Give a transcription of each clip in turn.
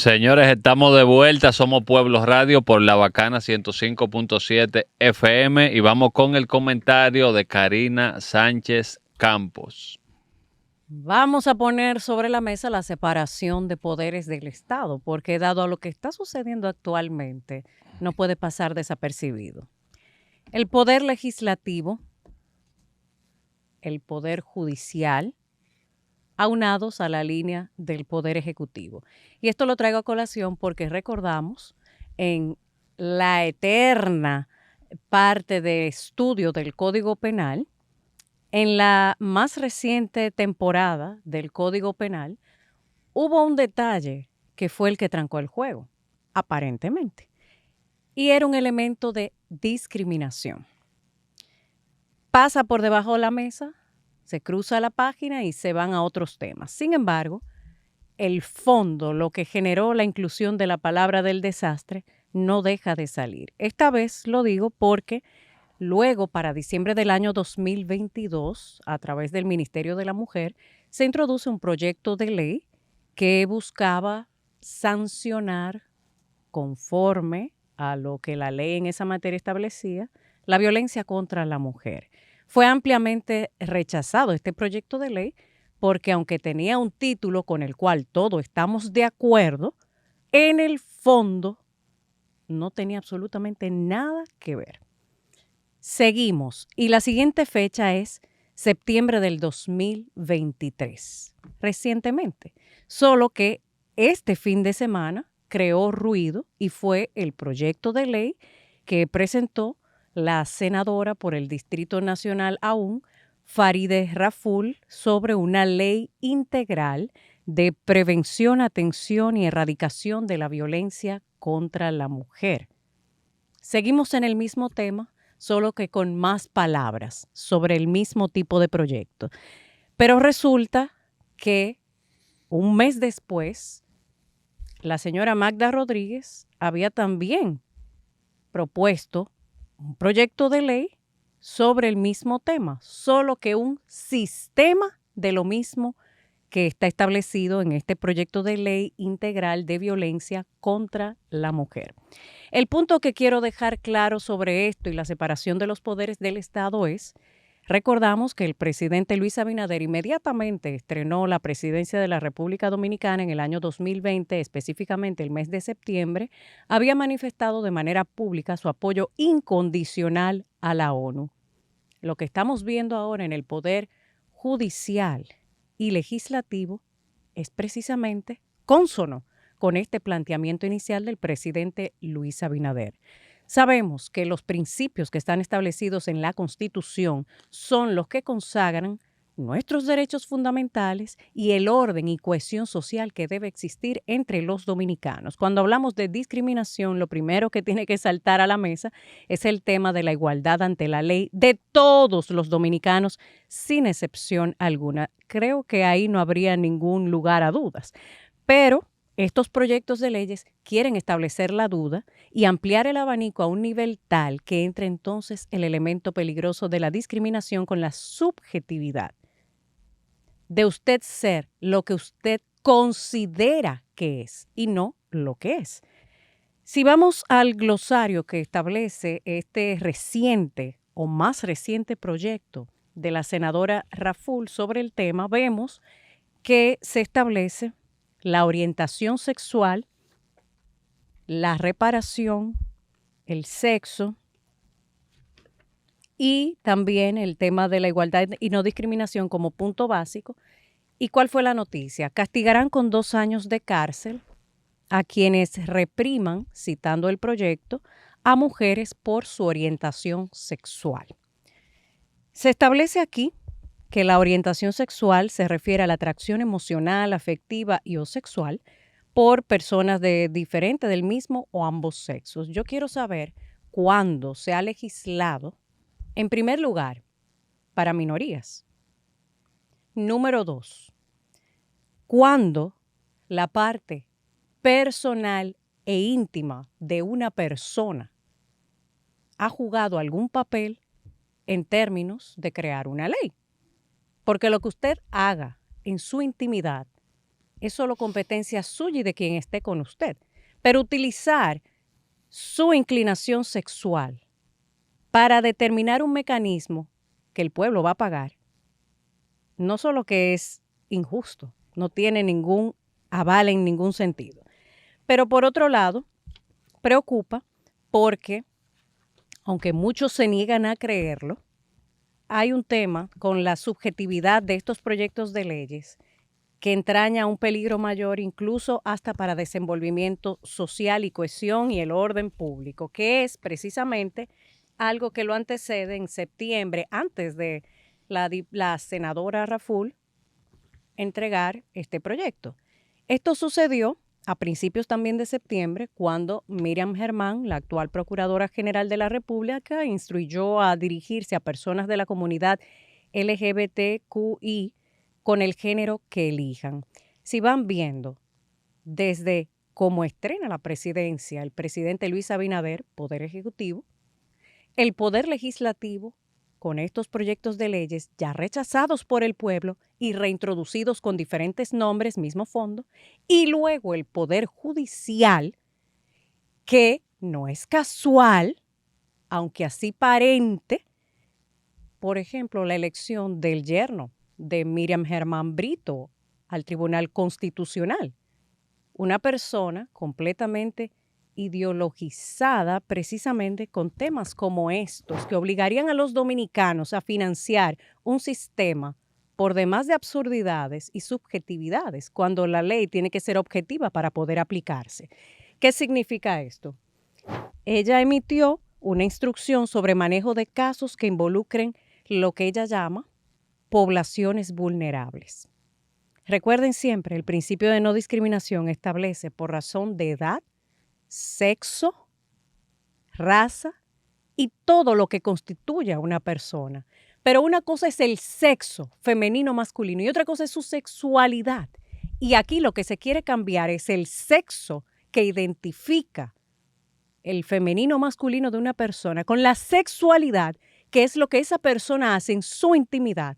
Señores, estamos de vuelta, somos Pueblo Radio por La Bacana 105.7 FM y vamos con el comentario de Karina Sánchez Campos. Vamos a poner sobre la mesa la separación de poderes del Estado, porque dado a lo que está sucediendo actualmente, no puede pasar desapercibido. El poder legislativo, el poder judicial, aunados a la línea del poder ejecutivo. Y esto lo traigo a colación porque recordamos en la eterna parte de estudio del Código Penal, en la más reciente temporada del Código Penal, hubo un detalle que fue el que trancó el juego, aparentemente, y era un elemento de discriminación. Pasa por debajo de la mesa, se cruza la página y se van a otros temas. Sin embargo, el fondo, lo que generó la inclusión de la palabra del desastre, no deja de salir. Esta vez lo digo porque luego, para diciembre del año 2022, a través del Ministerio de la Mujer, se introduce un proyecto de ley que buscaba sancionar, conforme a lo que la ley en esa materia establecía, la violencia contra la mujer. Fue ampliamente rechazado este proyecto de ley porque aunque tenía un título con el cual todos estamos de acuerdo, en el fondo no tenía absolutamente nada que ver. Seguimos y la siguiente fecha es septiembre del 2023, recientemente. Solo que este fin de semana creó ruido y fue el proyecto de ley que presentó la senadora por el Distrito Nacional aún, Farideh Raful, sobre una ley integral de prevención, atención y erradicación de la violencia contra la mujer. Seguimos en el mismo tema, solo que con más palabras sobre el mismo tipo de proyecto. Pero resulta que un mes después, la señora Magda Rodríguez había también propuesto un proyecto de ley sobre el mismo tema, solo que un sistema de lo mismo que está establecido en este proyecto de ley integral de violencia contra la mujer. El punto que quiero dejar claro sobre esto y la separación de los poderes del Estado es, recordamos que el presidente Luis Abinader inmediatamente estrenó la presidencia de la República Dominicana en el año 2020, específicamente el mes de septiembre, había manifestado de manera pública su apoyo incondicional a la ONU. Lo que estamos viendo ahora en el poder judicial y legislativo es precisamente cónsono con este planteamiento inicial del presidente Luis Abinader. Sabemos que los principios que están establecidos en la Constitución son los que consagran nuestros derechos fundamentales y el orden y cohesión social que debe existir entre los dominicanos. Cuando hablamos de discriminación, lo primero que tiene que saltar a la mesa es el tema de la igualdad ante la ley de todos los dominicanos, sin excepción alguna. Creo que ahí no habría ningún lugar a dudas. Pero estos proyectos de leyes quieren establecer la duda y ampliar el abanico a un nivel tal que entre entonces el elemento peligroso de la discriminación con la subjetividad de usted ser lo que usted considera que es y no lo que es. Si vamos al glosario que establece este reciente o más reciente proyecto de la senadora Raful sobre el tema, vemos que se establece la orientación sexual, la reparación, el sexo y también el tema de la igualdad y no discriminación como punto básico. ¿Y cuál fue la noticia? Castigarán con 2 años de cárcel a quienes repriman, citando el proyecto, a mujeres por su orientación sexual. Se establece aquí que la orientación sexual se refiere a la atracción emocional, afectiva y o sexual por personas de diferente del mismo o ambos sexos. Yo quiero saber cuándo se ha legislado, en primer lugar, para minorías. Número 2, cuándo la parte personal e íntima de una persona ha jugado algún papel en términos de crear una ley. Porque lo que usted haga en su intimidad es solo competencia suya y de quien esté con usted. Pero utilizar su inclinación sexual para determinar un mecanismo que el pueblo va a pagar, no solo que es injusto, no tiene ningún aval en ningún sentido. Pero por otro lado, preocupa porque, aunque muchos se niegan a creerlo, hay un tema con la subjetividad de estos proyectos de leyes que entraña un peligro mayor incluso hasta para desenvolvimiento social y cohesión y el orden público, que es precisamente algo que lo antecede en septiembre, antes de la senadora Raful entregar este proyecto. Esto sucedió a principios también de septiembre, cuando Miriam Germán, la actual Procuradora General de la República, instruyó a dirigirse a personas de la comunidad LGBTQI con el género que elijan. Si van viendo desde cómo estrena la presidencia el presidente Luis Abinader, Poder Ejecutivo, el Poder Legislativo, con estos proyectos de leyes ya rechazados por el pueblo y reintroducidos con diferentes nombres, mismo fondo, y luego el Poder Judicial, que no es casual, aunque así parente, por ejemplo, la elección del yerno de Miriam Germán Brito al Tribunal Constitucional, una persona completamente ideologizada precisamente con temas como estos, que obligarían a los dominicanos a financiar un sistema por demás de absurdidades y subjetividades, cuando la ley tiene que ser objetiva para poder aplicarse. ¿Qué significa esto? Ella emitió una instrucción sobre manejo de casos que involucren lo que ella llama poblaciones vulnerables. Recuerden siempre, el principio de no discriminación establece por razón de edad, sexo, raza y todo lo que constituye a una persona. Pero una cosa es el sexo femenino masculino y otra cosa es su sexualidad. Y aquí lo que se quiere cambiar es el sexo que identifica el femenino masculino de una persona con la sexualidad, que es lo que esa persona hace en su intimidad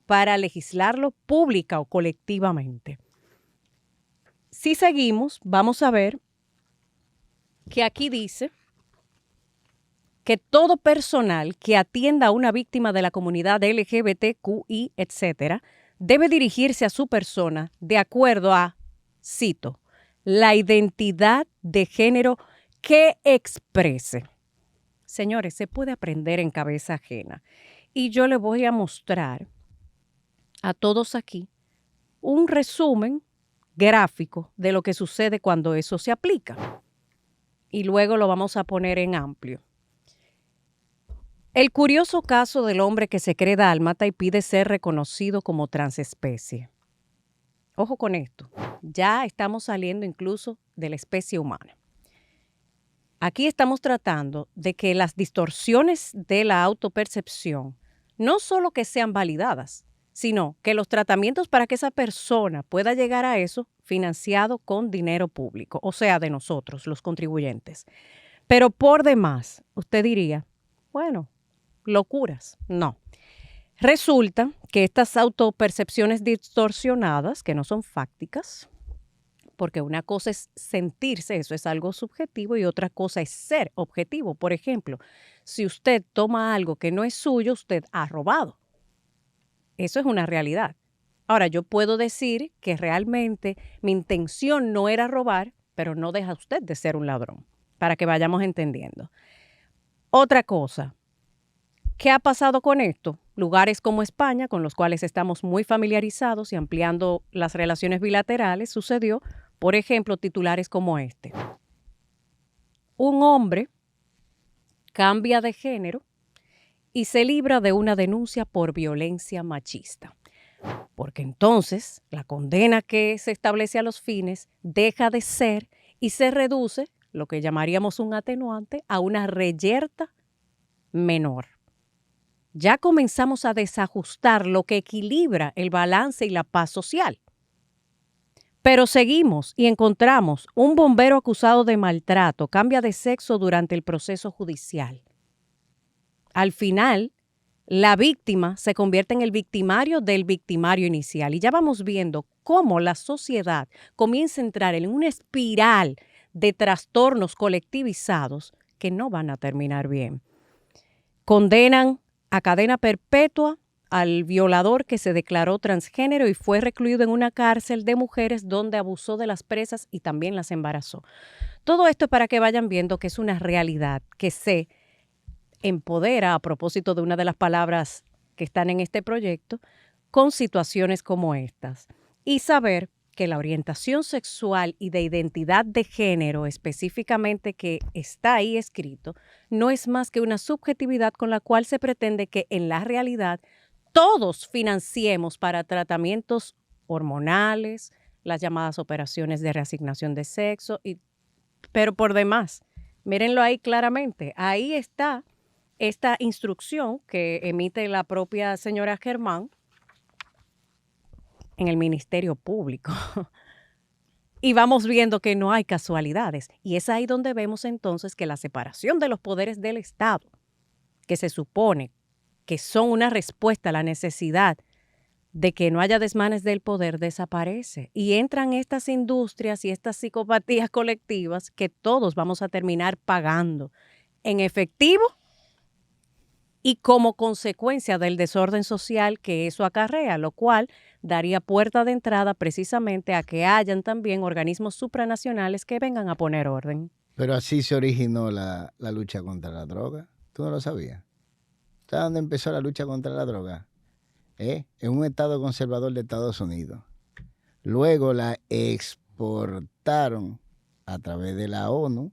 para legislarlo pública o colectivamente. Si seguimos, vamos a ver que aquí dice que todo personal que atienda a una víctima de la comunidad LGBTQI, etcétera, debe dirigirse a su persona de acuerdo a, cito, la identidad de género que exprese. Señores, se puede aprender en cabeza ajena. Y yo les voy a mostrar a todos aquí un resumen gráfico de lo que sucede cuando eso se aplica. Y luego lo vamos a poner en amplio. El curioso caso del hombre que se cree dálmata y pide ser reconocido como transespecie. Ojo con esto, ya estamos saliendo incluso de la especie humana. Aquí estamos tratando de que las distorsiones de la autopercepción no solo que sean validadas, sino que los tratamientos para que esa persona pueda llegar a eso financiado con dinero público, o sea, de nosotros, los contribuyentes. Pero por demás, usted diría, bueno, locuras. No. Resulta que estas autopercepciones distorsionadas, que no son fácticas, porque una cosa es sentirse, eso es algo subjetivo, y otra cosa es ser objetivo. Por ejemplo, si usted toma algo que no es suyo, usted ha robado. Eso es una realidad. Ahora, yo puedo decir que realmente mi intención no era robar, pero no deja usted de ser un ladrón, para que vayamos entendiendo. Otra cosa, ¿qué ha pasado con esto? Lugares como España, con los cuales estamos muy familiarizados y ampliando las relaciones bilaterales, sucedió, por ejemplo, titulares como este. Un hombre cambia de género y se libra de una denuncia por violencia machista. Porque entonces la condena que se establece a los fines deja de ser y se reduce, lo que llamaríamos un atenuante, a una reyerta menor. Ya comenzamos a desajustar lo que equilibra el balance y la paz social. Pero seguimos y encontramos un bombero acusado de maltrato, cambia de sexo durante el proceso judicial. Al final, la víctima se convierte en el victimario del victimario inicial. Y ya vamos viendo cómo la sociedad comienza a entrar en una espiral de trastornos colectivizados que no van a terminar bien. Condenan a cadena perpetua al violador que se declaró transgénero y fue recluido en una cárcel de mujeres donde abusó de las presas y también las embarazó. Todo esto es para que vayan viendo que es una realidad que se empodera, a propósito de una de las palabras que están en este proyecto, con situaciones como estas. Y saber que la orientación sexual y de identidad de género específicamente que está ahí escrito, no es más que una subjetividad con la cual se pretende que en la realidad todos financiemos para tratamientos hormonales, las llamadas operaciones de reasignación de sexo, pero por demás, mírenlo ahí claramente, ahí está esta instrucción que emite la propia señora Germán en el Ministerio Público. Y vamos viendo que no hay casualidades. Y es ahí donde vemos entonces que la separación de los poderes del Estado, que se supone que son una respuesta a la necesidad de que no haya desmanes del poder, desaparece. Y entran estas industrias y estas psicopatías colectivas que todos vamos a terminar pagando en efectivo y como consecuencia del desorden social que eso acarrea, lo cual daría puerta de entrada precisamente a que hayan también organismos supranacionales que vengan a poner orden. Pero así se originó la lucha contra la droga. ¿Tú no lo sabías? ¿Sabes dónde empezó la lucha contra la droga? En un estado conservador de Estados Unidos. Luego la exportaron a través de la ONU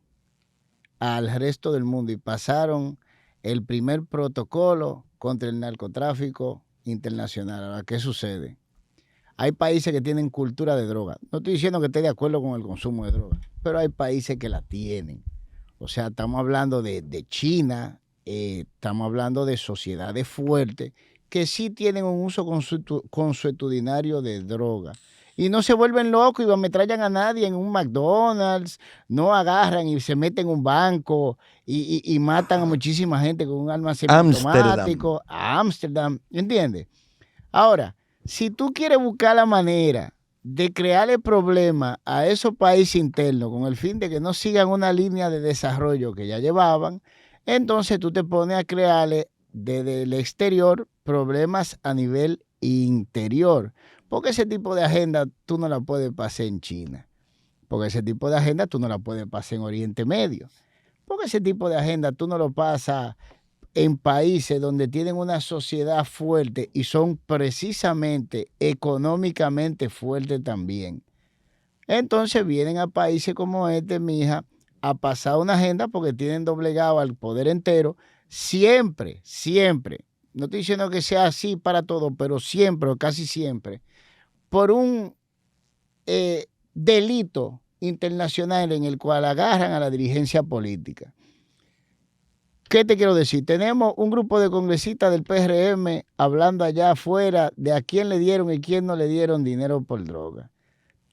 al resto del mundo y pasaron el primer protocolo contra el narcotráfico internacional. Ahora, ¿qué sucede? Hay países que tienen cultura de droga. No estoy diciendo que esté de acuerdo con el consumo de droga, pero hay países que la tienen. O sea, estamos hablando de China, estamos hablando de sociedades fuertes que sí tienen un uso consuetudinario de droga. Y no se vuelven locos y ametrallan a nadie en un McDonald's, no agarran y se meten en un banco y matan a muchísima gente con un arma semiautomático. A Ámsterdam, ¿entiendes? Ahora, si tú quieres buscar la manera de crearle problemas a esos países internos con el fin de que no sigan una línea de desarrollo que ya llevaban, entonces tú te pones a crearle desde el exterior problemas a nivel interior. Porque ese tipo de agenda tú no la puedes pasar en China. Porque ese tipo de agenda tú no la puedes pasar en Oriente Medio. Porque ese tipo de agenda tú no lo pasas en países donde tienen una sociedad fuerte y son precisamente económicamente fuertes también. Entonces vienen a países como este, mija, a pasar una agenda porque tienen doblegado al poder entero. Siempre, siempre, no estoy diciendo que sea así para todo, pero siempre o casi siempre, por un delito internacional en el cual agarran a la dirigencia política. ¿Qué te quiero decir? Tenemos un grupo de congresistas del PRM hablando allá afuera de a quién le dieron y quién no le dieron dinero por droga.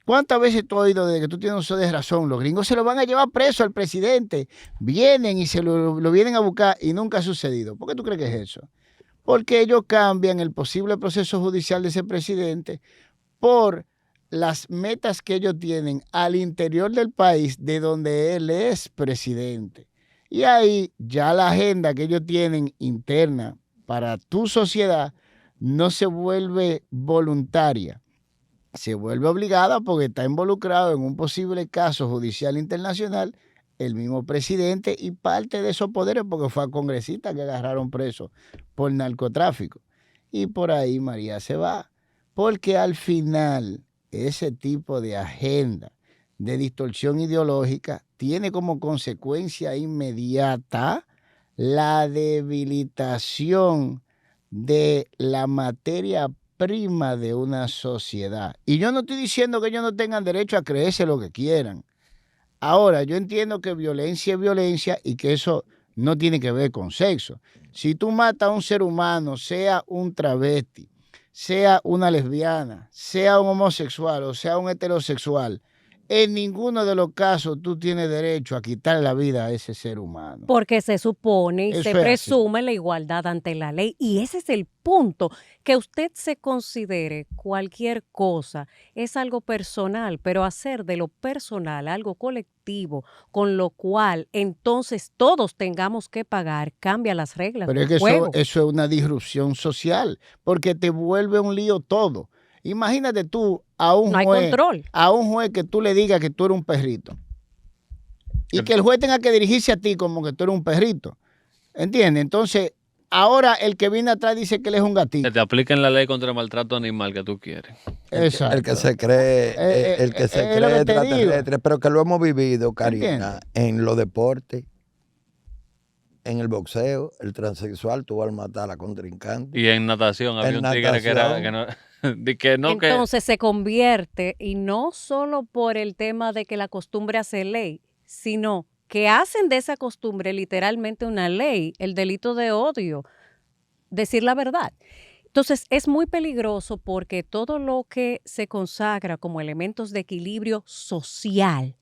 ¿Cuántas veces tú has oído desde que tú tienes uso de razón? Los gringos se lo van a llevar preso al presidente. Vienen y se lo vienen a buscar y nunca ha sucedido. ¿Por qué tú crees que es eso? Porque ellos cambian el posible proceso judicial de ese presidente por las metas que ellos tienen al interior del país de donde él es presidente. Y ahí ya la agenda que ellos tienen interna para tu sociedad no se vuelve voluntaria, se vuelve obligada porque está involucrado en un posible caso judicial internacional el mismo presidente y parte de esos poderes porque fue a congresistas que agarraron presos por narcotráfico. Y por ahí María se va, porque al final ese tipo de agenda de distorsión ideológica tiene como consecuencia inmediata la debilitación de la materia prima de una sociedad. Y yo no estoy diciendo que ellos no tengan derecho a creerse lo que quieran. Ahora, yo entiendo que violencia es violencia y que eso no tiene que ver con sexo. Si tú matas a un ser humano, sea un travesti, sea una lesbiana, sea un homosexual o sea un heterosexual, en ninguno de los casos tú tienes derecho a quitar la vida a ese ser humano. Porque se supone y Eso se es así. presume la igualdad ante la ley. Y ese es el punto, que usted se considere cualquier cosa es algo personal, pero hacer de lo personal algo colectivo, con lo cual entonces todos tengamos que pagar, cambia las reglas Pero es del que juego. eso es una disrupción social, porque te vuelve un lío todo. Imagínate tú a un No hay juez, control. a un juez que tú le digas que tú eres un perrito. Y que el juez tenga que dirigirse a ti como que tú eres un perrito. ¿Entiendes? Entonces, ahora el que viene atrás dice que él es un Que gatito. te apliquen la ley contra el maltrato animal que tú quieres. Exacto. El que se cree, el que se es lo cree que te digo. extraterrestre, pero que lo hemos vivido, Karina, ¿Entiendes? en los deportes, en el boxeo, el transexual tuvo al matar a contrincante. Y en natación había En un tigre que era que no, Entonces se convierte, y no solo por el tema de que la costumbre hace ley, sino que hacen de esa costumbre literalmente una ley, el delito de odio, decir la verdad. Entonces es muy peligroso porque todo lo que se consagra como elementos de equilibrio social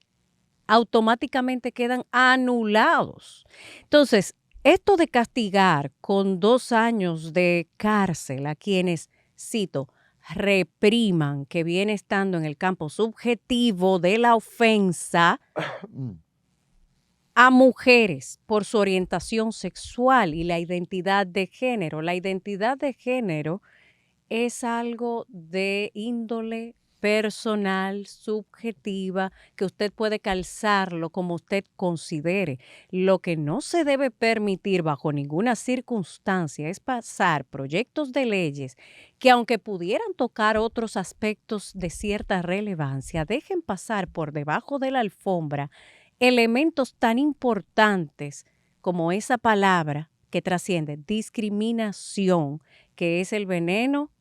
automáticamente quedan anulados. Entonces, esto de castigar con 2 años de cárcel a quienes, cito, repriman, que viene estando en el campo subjetivo de la ofensa a mujeres por su orientación sexual y la identidad de género. La identidad de género es algo de índole personal, subjetiva, que usted puede calzarlo como usted considere. Lo que no se debe permitir bajo ninguna circunstancia es pasar proyectos de leyes que, aunque pudieran tocar otros aspectos de cierta relevancia, dejen pasar por debajo de la alfombra elementos tan importantes como esa palabra que trasciende, discriminación, que es el veneno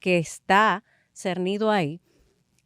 que está cernido ahí.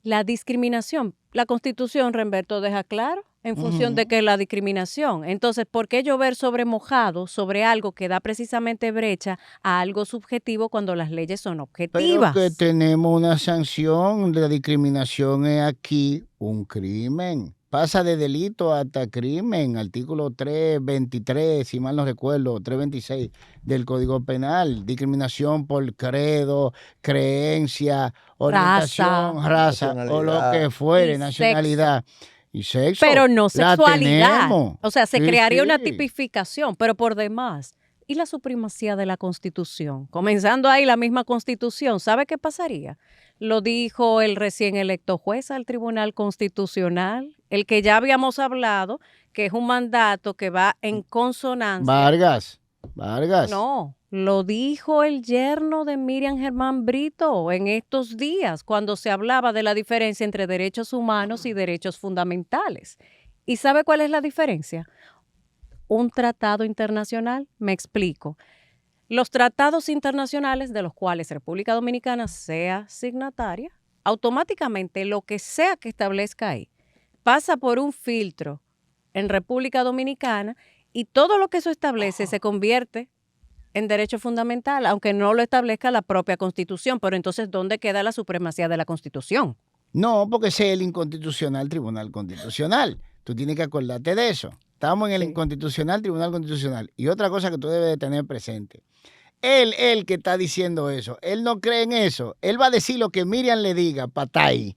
La discriminación, la Constitución, Remberto, deja claro en función de qué es la discriminación. Entonces, ¿por qué llover sobre mojado, sobre algo que da precisamente brecha a algo subjetivo cuando las leyes son objetivas? Pero que tenemos una sanción. La discriminación es aquí un crimen. Pasa de delito hasta crimen. Artículo 323, si mal no recuerdo, 326 del Código Penal. Discriminación por credo, creencia, orientación, raza o lo que fuere, Y nacionalidad y sexo. Pero no La sexualidad. tenemos. O sea, se Sí, crearía una sí. tipificación, pero por demás. ¿Y la supremacía de la Constitución? Comenzando ahí la misma Constitución, ¿sabe qué pasaría? Lo dijo el recién electo juez al Tribunal Constitucional, el que ya habíamos hablado, que es un mandato que va en consonancia. Vargas. No, lo dijo el yerno de Miriam Germán Brito en estos días, cuando se hablaba de la diferencia entre derechos humanos y derechos fundamentales. ¿Y sabe cuál es la diferencia? Un tratado internacional, me explico. Los tratados internacionales de los cuales República Dominicana sea signataria, automáticamente lo que sea que establezca ahí pasa por un filtro en República Dominicana y todo lo que eso establece se convierte en derecho fundamental, aunque no lo establezca la propia Constitución. Pero entonces, ¿dónde queda la supremacía de la Constitución? No, porque ese es el inconstitucional Tribunal Constitucional. Tú tienes que acordarte de eso. Estamos en el inconstitucional Tribunal Constitucional. Y otra cosa que tú debes de tener presente. Él que está diciendo eso, él no cree en eso. Él va a decir lo que Miriam le diga, patay.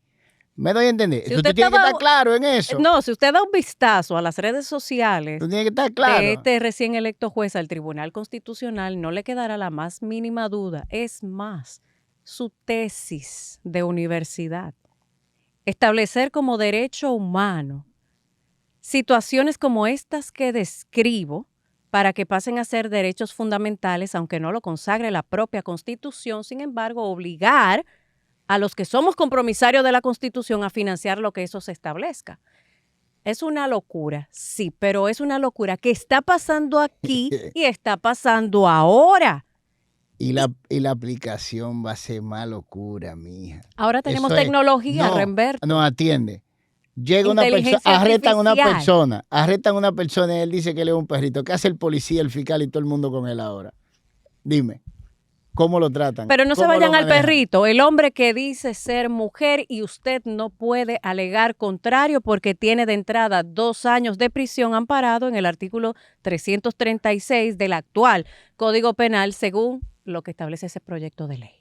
¿Me doy a entender? Si Tú usted tienes que estaba- estar claro en eso. No, si usted da un vistazo a las redes sociales Tú tienes que estar claro. de este recién electo juez al Tribunal Constitucional, no le quedará la más mínima duda. Es más, su tesis de universidad. Establecer como derecho humano situaciones como estas que describo para que pasen a ser derechos fundamentales, aunque no lo consagre la propia Constitución, sin embargo, obligar a los que somos compromisarios de la Constitución a financiar lo que eso se establezca. Es una locura, sí, pero es una locura que está pasando aquí y está pasando ahora. Y la aplicación va a ser más locura, mija. Ahora tenemos Eso es- tecnología, no, Remberto. No, atiende. Llega una persona, Inteligencia arrestan artificial. a una persona y él dice que él es un perrito. ¿Qué hace el policía, el fiscal y todo el mundo con él ahora? Dime. cómo lo tratan. Pero no se cómo lo vayan al manejan. perrito. El hombre que dice ser mujer y usted no puede alegar contrario porque tiene de entrada 2 años de prisión amparado en el artículo 336 del actual Código Penal según lo que establece ese proyecto de ley.